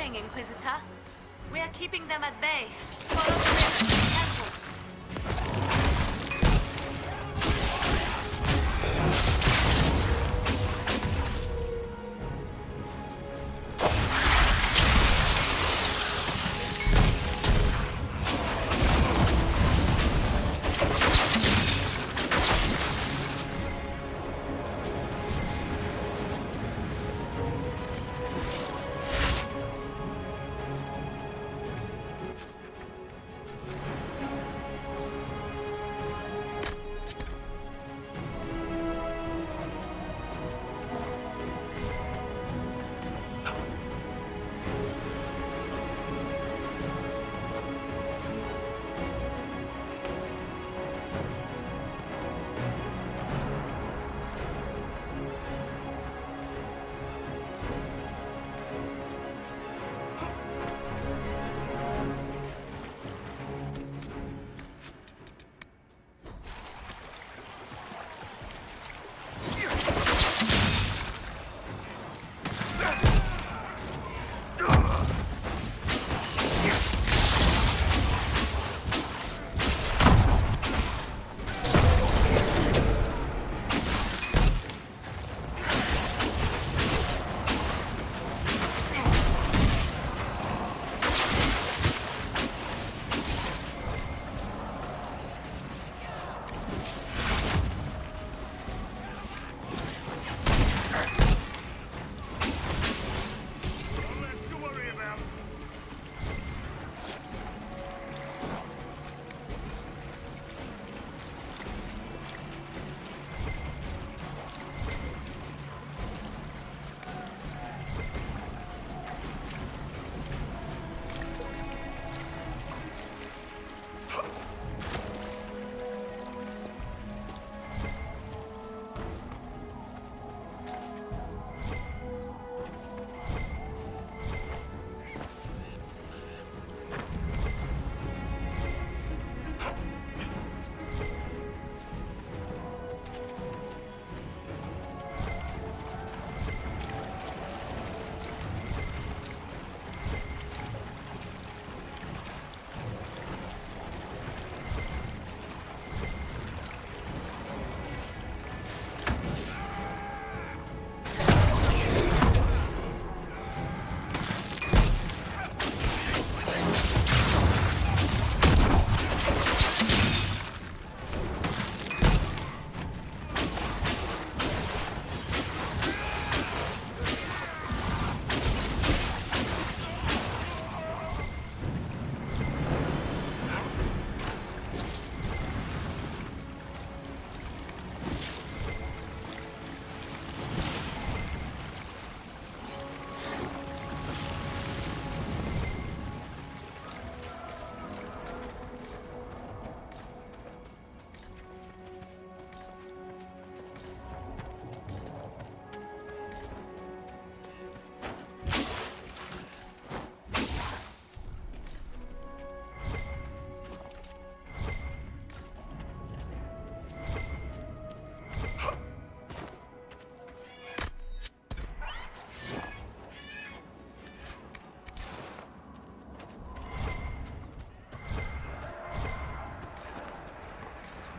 doing, Inquisitor? We are keeping them at bay. Follow the river to the temple.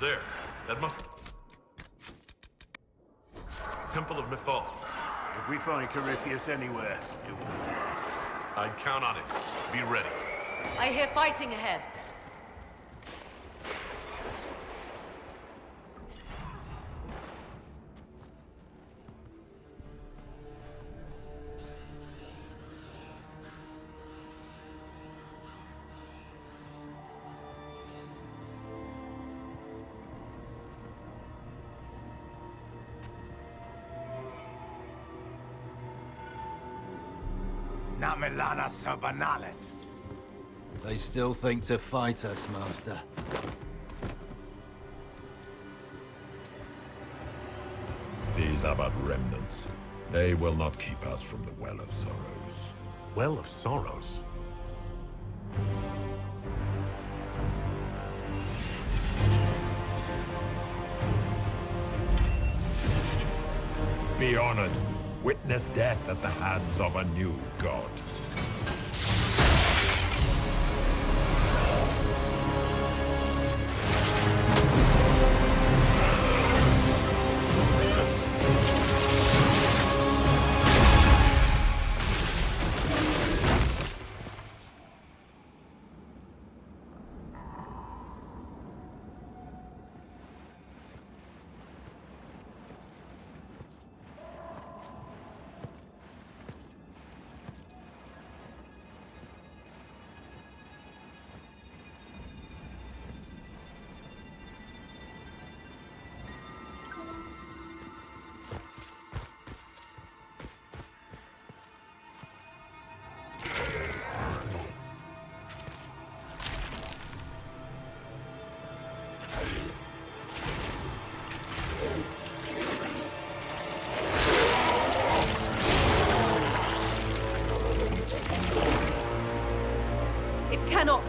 There. That must... Temple of Mythal. If we find Corypheus anywhere, it will... I'd count on it. Be ready. I hear fighting ahead. Namilana Sabanalet. They still think to fight us, Master. These are but remnants. They will not keep us from the Well of Sorrows. Well of Sorrows? Be honored. Witness death at the hands of a new god.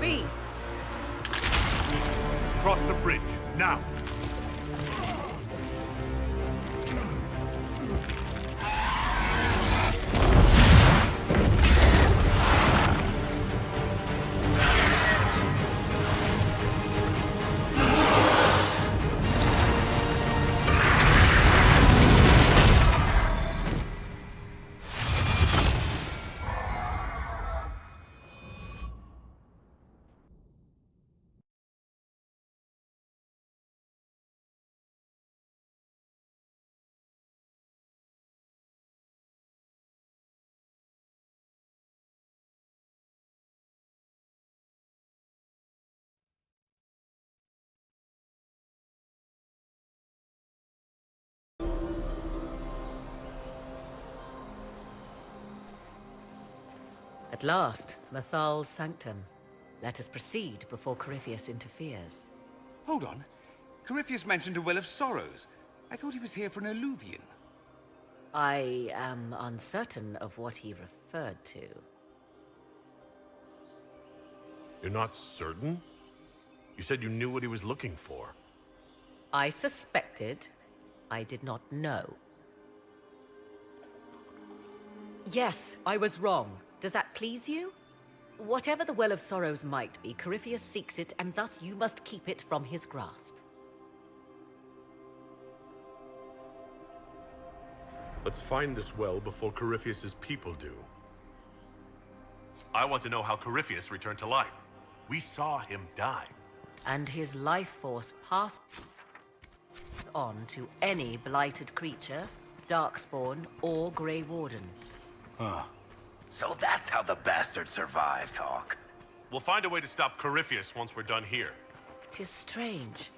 B. Cross the bridge, now! At last, Mathal's sanctum. Let us proceed before Corypheus interferes. Hold on. Corypheus mentioned a Well of Sorrows. I thought he was here for an alluvion. I am uncertain of what he referred to. You're not certain? You said you knew what he was looking for. I suspected. I did not know. Yes, I was wrong. Does that please you? Whatever the Well of Sorrows might be, Corypheus seeks it, and thus you must keep it from his grasp. Let's find this well before Corypheus's people do. I want to know how Corypheus returned to life. We saw him die. And his life force passed on to any blighted creature, darkspawn, or Grey Warden. So that's how the bastard survived, Hawk. We'll find a way to stop Corypheus once we're done here. 'Tis strange.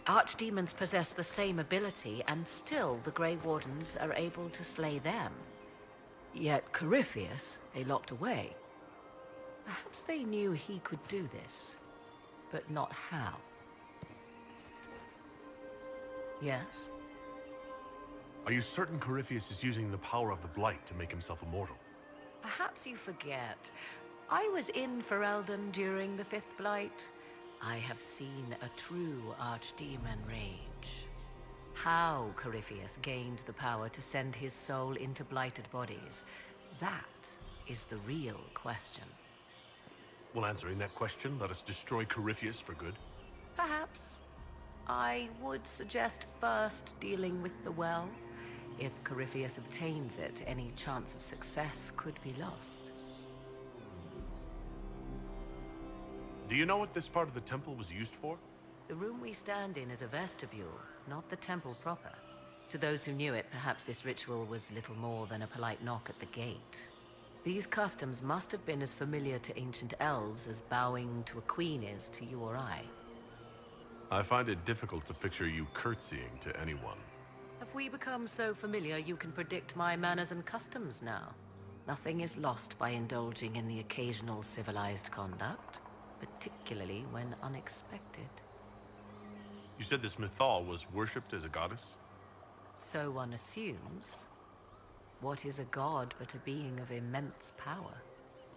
Archdemons possess the same ability, and still the Grey Wardens are able to slay them. Yet Corypheus they locked away. Perhaps they knew he could do this, but not how. Yes? Are you certain Corypheus is using the power of the Blight to make himself immortal? Perhaps you forget. I was in Ferelden during the Fifth Blight. I have seen a true archdemon rage. How Corypheus gained the power to send his soul into blighted bodies, that is the real question. Well, answering that question, let us destroy Corypheus for good. Perhaps. I would suggest first dealing with the well. If Corypheus obtains it, any chance of success could be lost. Do you know what this part of the temple was used for? The room we stand in is a vestibule, not the temple proper. To those who knew it, perhaps this ritual was little more than a polite knock at the gate. These customs must have been as familiar to ancient elves as bowing to a queen is to you or I. I find it difficult to picture you curtsying to anyone. Have we become so familiar you can predict my manners and customs now? Nothing is lost by indulging in the occasional civilized conduct, particularly when unexpected. You said this Mythal was worshipped as a goddess? So one assumes. What is a god but a being of immense power?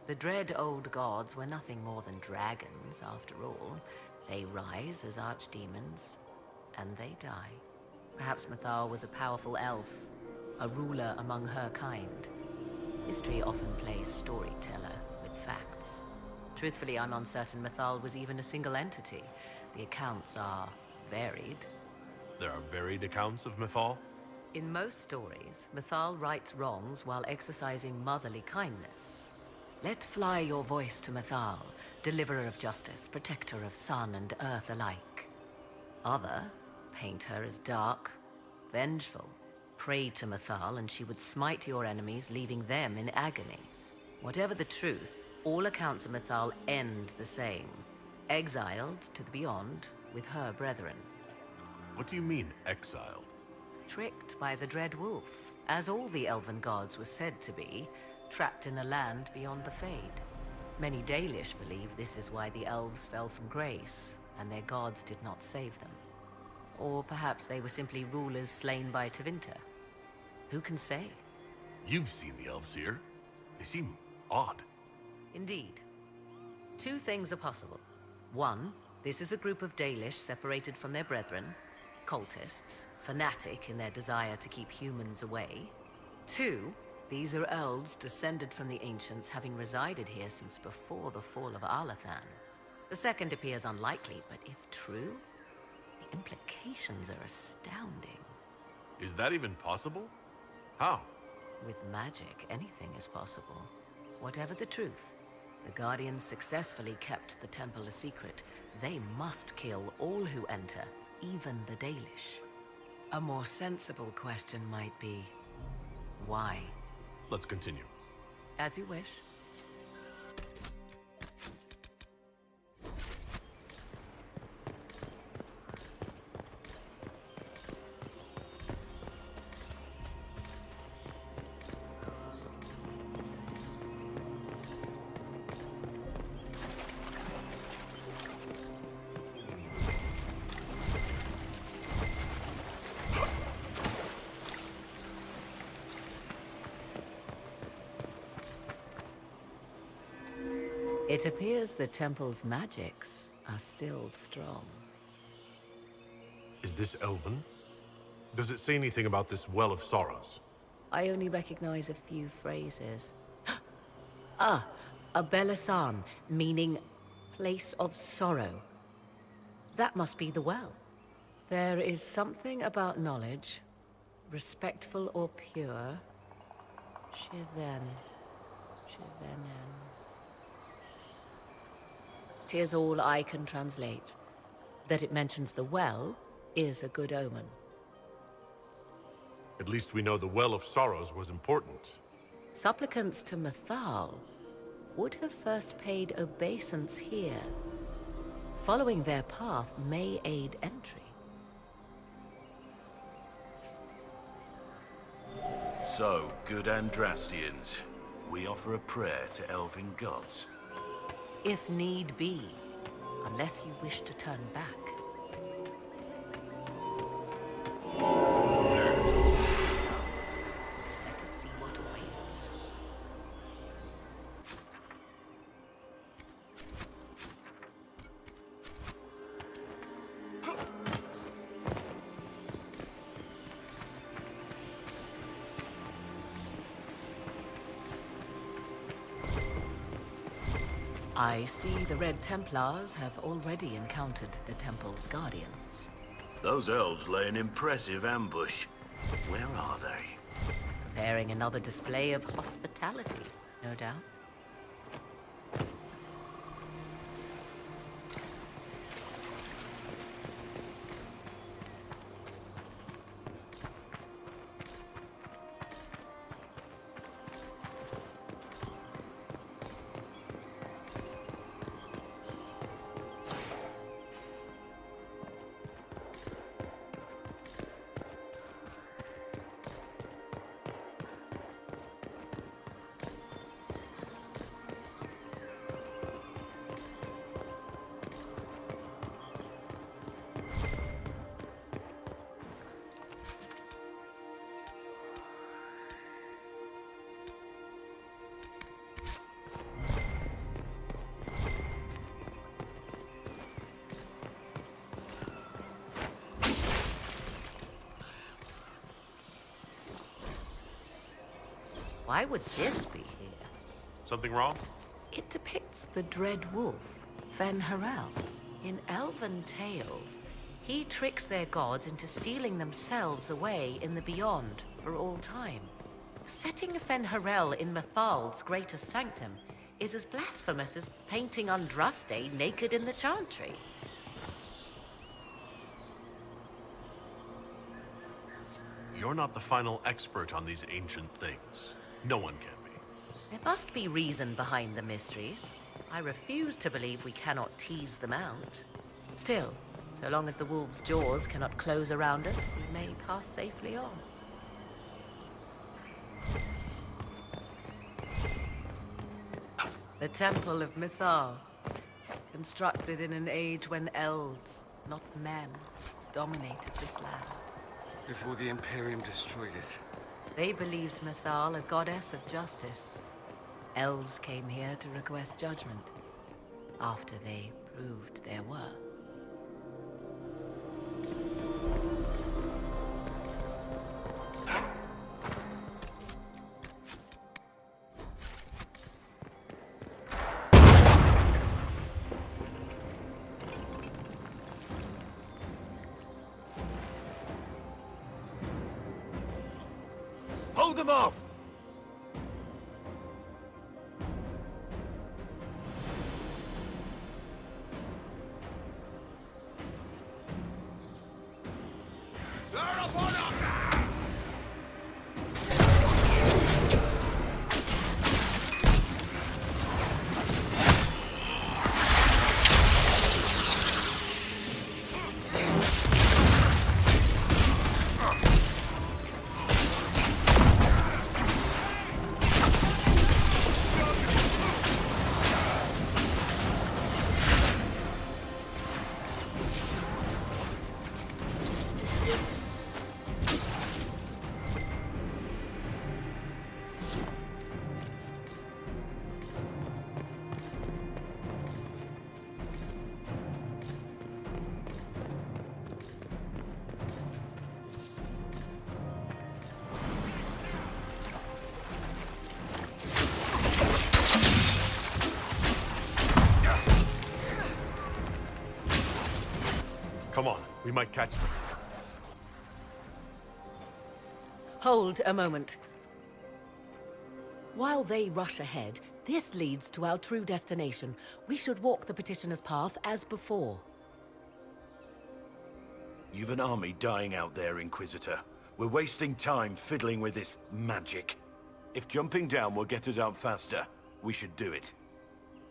The dread old gods were nothing more than dragons, after all. They rise as archdemons, and they die. Perhaps Mythal was a powerful elf, a ruler among her kind. History often plays storyteller with facts. Truthfully, I'm uncertain Mythal was even a single entity. The accounts are varied. There are varied accounts of Mythal? In most stories, Mythal rights wrongs while exercising motherly kindness. Let fly your voice to Mythal, deliverer of justice, protector of sun and earth alike. Other paint her as dark, vengeful. Pray to Mythal and she would smite your enemies, leaving them in agony. Whatever the truth, all accounts of Mythal end the same. Exiled to the beyond with her brethren. What do you mean, exiled? Tricked by the Dread Wolf, as all the elven gods were said to be, trapped in a land beyond the Fade. Many Dalish believe this is why the elves fell from grace, and their gods did not save them. Or perhaps they were simply rulers slain by Tevinter. Who can say? You've seen the elves here. They seem odd. Indeed. Two things are possible. One, this is a group of Dalish separated from their brethren, cultists, fanatic in their desire to keep humans away. Two, these are elves descended from the ancients, having resided here since before the fall of Arlathan. The second appears unlikely, but if true, the implications are astounding. Is that even possible? How? With magic, anything is possible. Whatever the truth, the Guardians successfully kept the temple a secret. They must kill all who enter, even the Dalish. A more sensible question might be, why? Let's continue. As you wish. It appears the temple's magics are still strong. Is this Elven? Does it say anything about this Well of Sorrows? I only recognize a few phrases. Ah, a Belisan, meaning place of sorrow. That must be the well. There is something about knowledge, respectful or pure. Shiven. Shivenen. 'Tis all I can translate. That it mentions the well is a good omen. At least we know the Well of Sorrows was important. Supplicants to Mathal would have first paid obeisance here. Following their path may aid entry. So, good Andrastians, we offer a prayer to elven gods. If need be, unless you wish to turn back. Let us see what awaits. I see the Red Templars have already encountered the Temple's Guardians. Those elves lay an impressive ambush. Where are they? Preparing another display of hospitality, no doubt. Why would this be here? Something wrong? It depicts the dread wolf, Fen Harel. In elven tales, he tricks their gods into sealing themselves away in the beyond for all time. Setting Fen Harel in Mathal's greater sanctum is as blasphemous as painting Andraste naked in the chantry. You're not the final expert on these ancient things. No one can be. There must be reason behind the mysteries. I refuse to believe we cannot tease them out. Still, so long as the wolf's jaws cannot close around us, we may pass safely on. The Temple of Mythal, constructed in an age when elves, not men, dominated this land. Before the Imperium destroyed it. They believed Mythal a goddess of justice. Elves came here to request judgment. after they proved their worth. Hold them off! Come on, we might catch them. Hold a moment. While they rush ahead, this leads to our true destination. We should walk the petitioner's path as before. You've an army dying out there, Inquisitor. We're wasting time fiddling with this magic. If jumping down will get us out faster, we should do it.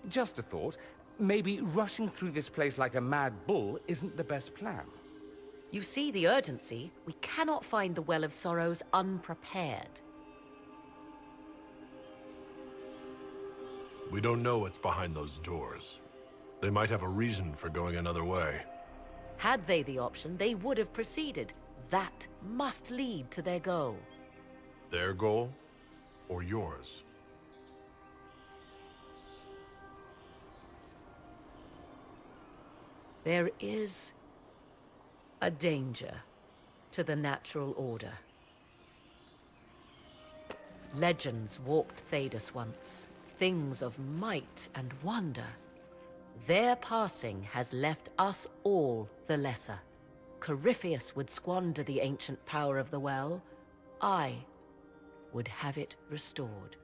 Just a thought. Maybe rushing through this place like a mad bull isn't the best plan. You see the urgency? We cannot find the Well of Sorrows unprepared. We don't know what's behind those doors. They might have a reason for going another way. Had they the option, they would have proceeded. That must lead to their goal. Their goal or yours? There is a danger to the natural order. Legends walked Thedas once, things of might and wonder. Their passing has left us all the lesser. Corypheus would squander the ancient power of the well. I would have it restored.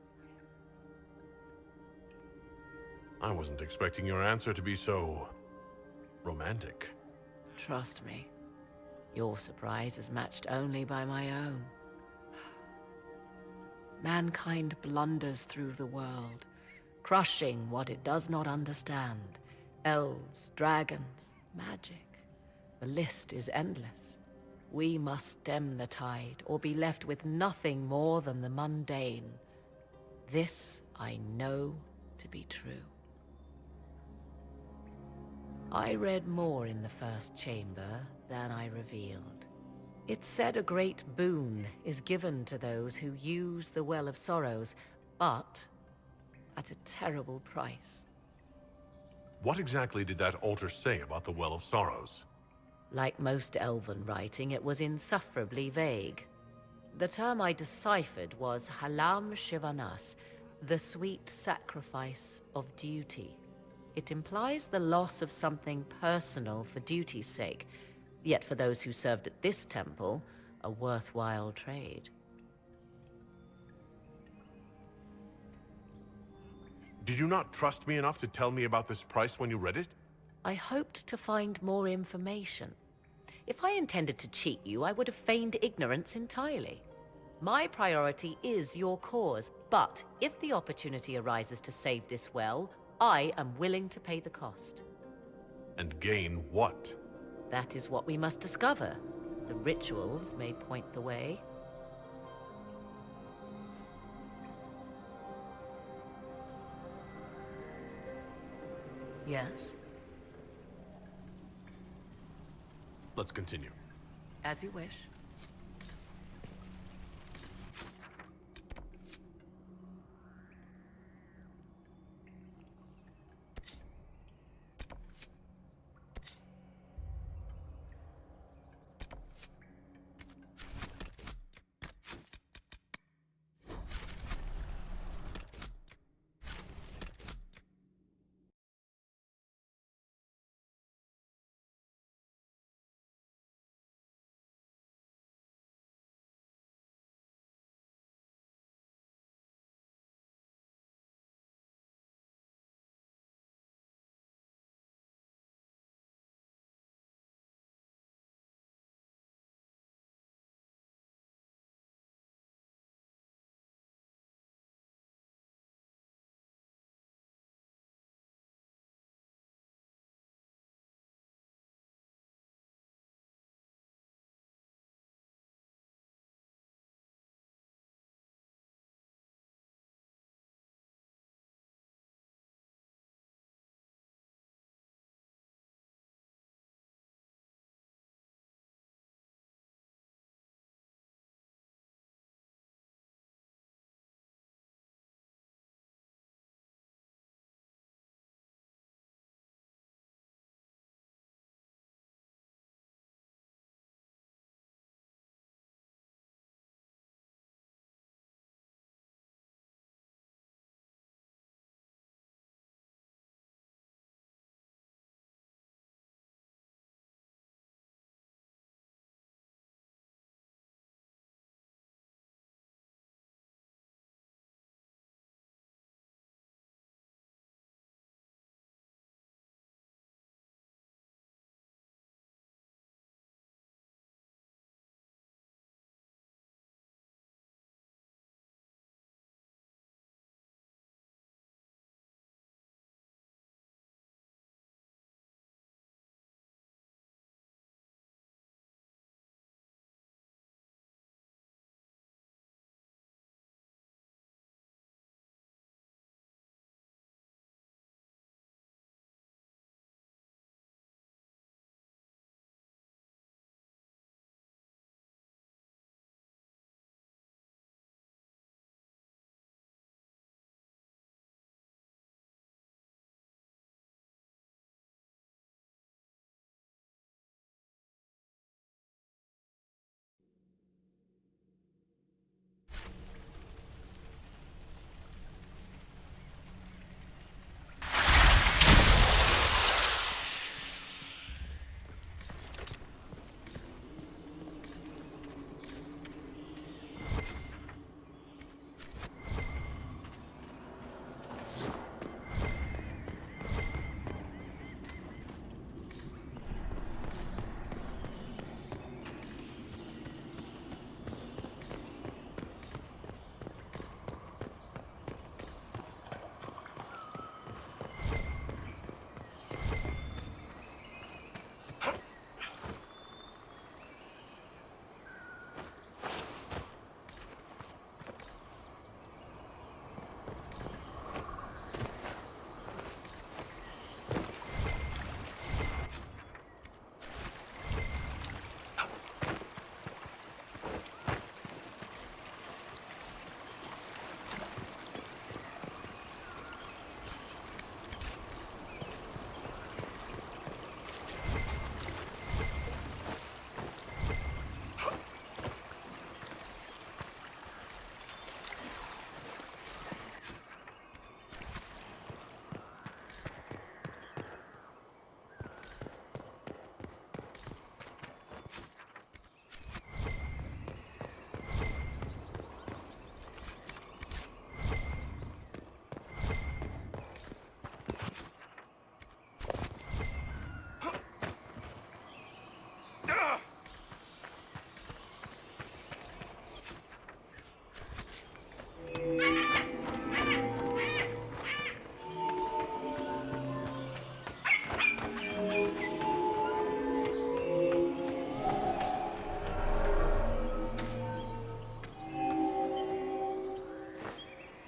I wasn't expecting your answer to be so romantic. Trust me, your surprise is matched only by my own. Mankind blunders through the world, crushing what it does not understand. Elves, dragons, magic. The list is endless. We must stem the tide, or be left with nothing more than the mundane. This I know to be true. I read more in the first chamber than I revealed. It said a great boon is given to those who use the Well of Sorrows, but at a terrible price. What exactly did that altar say about the Well of Sorrows? Like most elven writing, it was insufferably vague. The term I deciphered was Halam Shivanas, the sweet sacrifice of duty. It implies the loss of something personal for duty's sake, yet for those who served at this temple, a worthwhile trade. Did you not trust me enough to tell me about this price when you read it? I hoped to find more information. If I intended to cheat you, I would have feigned ignorance entirely. My priority is your cause, but if the opportunity arises to save this well, I am willing to pay the cost. And gain what? That is what we must discover. The rituals may point the way. Yes, Let's continue. as you wish.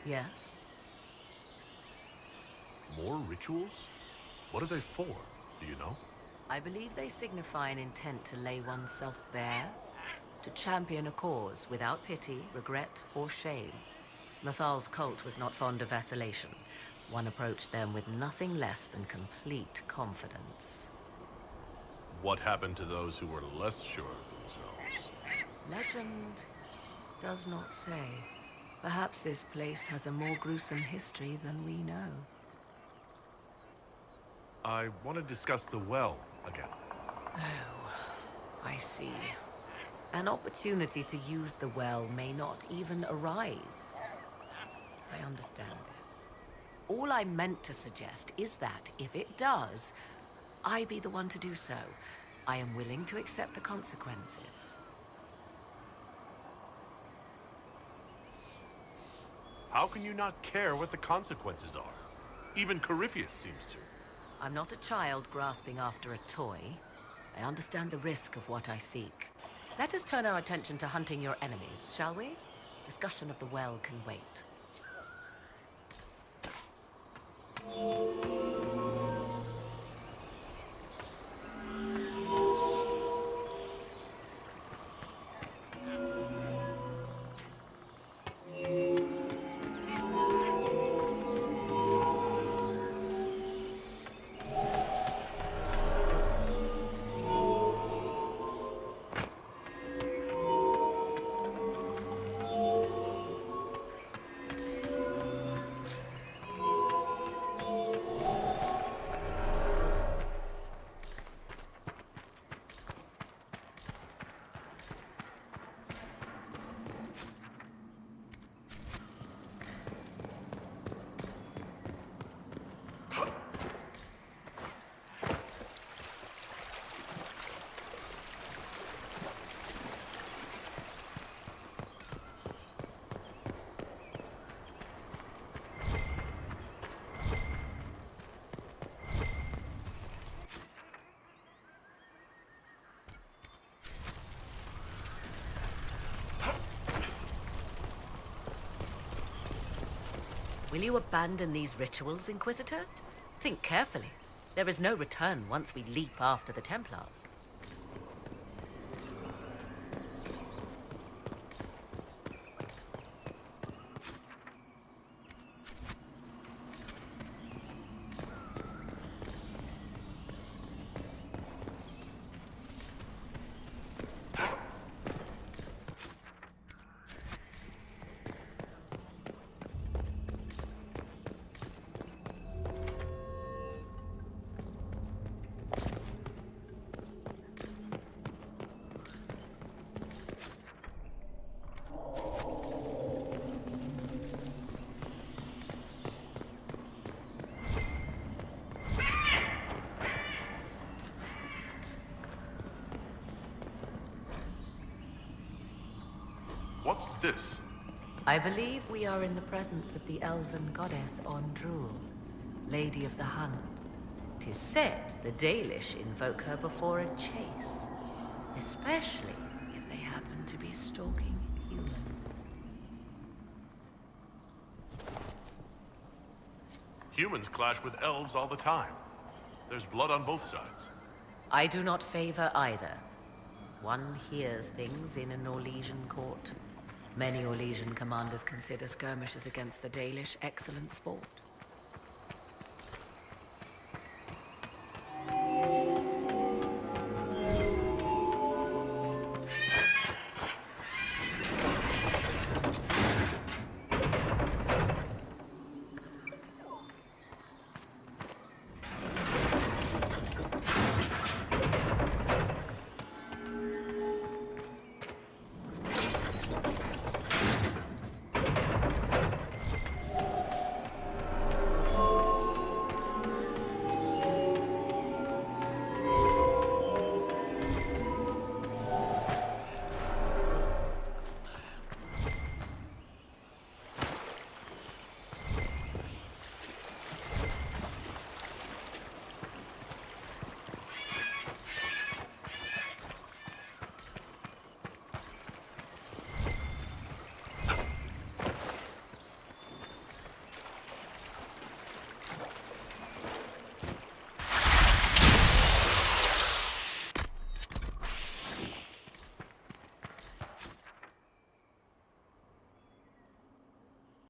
Yes? More rituals? What are they for? Do you know? I believe they signify an intent to lay oneself bare, to champion a cause without pity, regret, or shame. Mathal's cult was not fond of vacillation. One approached them with nothing less than complete confidence. What happened to those who were less sure of themselves? Legend does not say. Perhaps this place has a more gruesome history than we know. I want to discuss the well again. Oh, I see. An opportunity to use the well may not even arise. I understand this. All I meant to suggest is that, if it does, I be the one to do so. I am willing to accept the consequences. How can you not care what the consequences are? Even Corypheus seems to. I'm not a child grasping after a toy. I understand the risk of what I seek. Let us turn our attention to hunting your enemies, shall we? Discussion of the well can wait. Will you abandon these rituals, Inquisitor? Think carefully. There is no return once we leap after the Templars. What's this? I believe we are in the presence of the elven goddess Ondrul, Lady of the Hunt. 'Tis said the Dalish invoke her before a chase, especially if they happen to be stalking humans. Humans clash with elves all the time. There's blood on both sides. I do not favor either. One hears things in an Orlesian court. Many Orlesian commanders consider skirmishes against the Dalish excellent sport.